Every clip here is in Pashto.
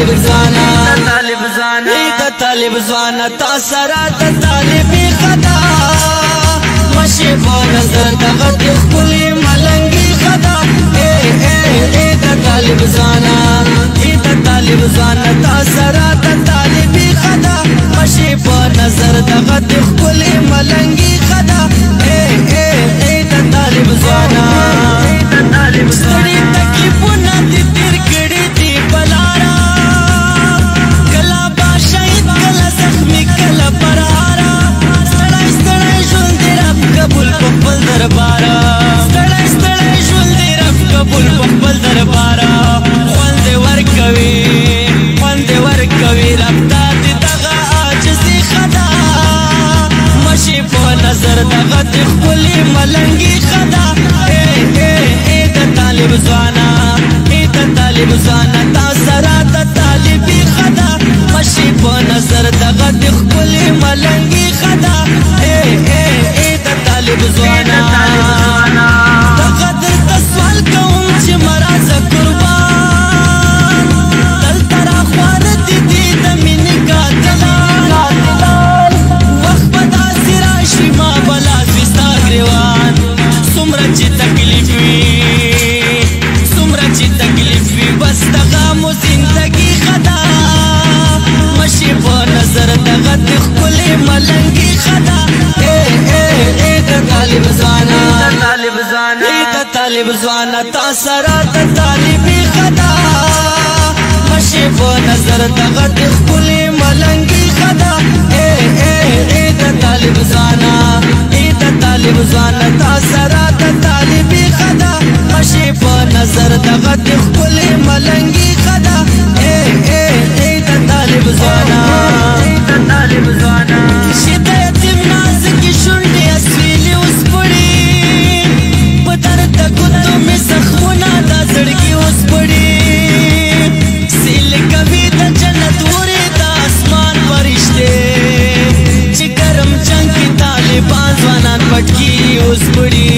طالب زانا طالب زانا تا سرا تا طالبی خدا مشی په نظر دغه خپلې ملنګي خدا طالب زانا طالب زانا تا سرا تا طالبی خدا مشی په نظر دغه خپلې ملنګي خدا طالب زانا ستړي تکلیفونه دې تیر کړي دي بلارا کلا با شهید کلا زخمی کلا برارا ستړي ژوند دې رب قبول په خپل دربارا ستړي ژوند دې رب قبول په خپل دربارا خوند ورکوي رب ته دغه عاجزي خدا مشي په نظر دغه خپلې ملنګي خدا طالب زانا تا سرا تا طالبی خدا مشی په نظر دغه خپلې ملنګي خدا طالب زانا دغه درته سوال کوم چې مرزه قربان دلته راخوار دي د مینې قاتلان وخت به داسې راشي ما بلا سي ستا ګریوان څومره چې تکلیف وي بس دغه مو زندگی خدا مشي په نظر دغه خپلې ملنګي خدا طالب زانا تا سرا تا طالبی خدا مشي په نظر دغه خپلې ملنګي خدا طالب زانا تا سرا تا طالبی خدا مشي په نظر دغه خپلې ملنګي خدا طالب زانا شدت نازکی شونډې اسویلې اوس پړې په درد ګوتو مې زخمونه دا زړګي اوس پړې سیل کوي د جنت ورې د اسمان فرشتې چې ګرم جنګ کې طالبان ځوانان پټکي اوس پړې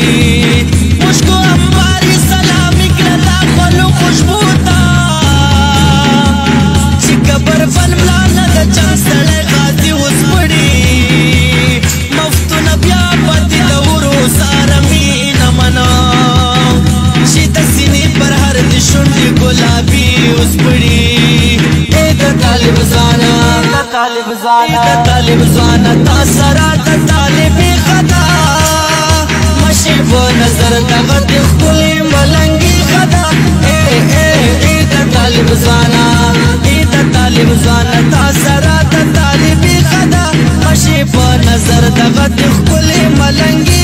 مشکو امباري سلامي کړه دا خپلو خوشبو ته چې قبر بل ملا نه د جنګ سړی غازي اوس پړې مفتونه بیا پاتې د ورو ساره مینه منه چې د سینې پر هر د شونډې ګلابي اوس پړې طالب زانا تا سرا تا طالبی خدا مشي په نظر دغه خپلې ملنګي خدا طالب زانا تا سرا تا طالبی خدا مشي په نظر دغه خپلې ملنګي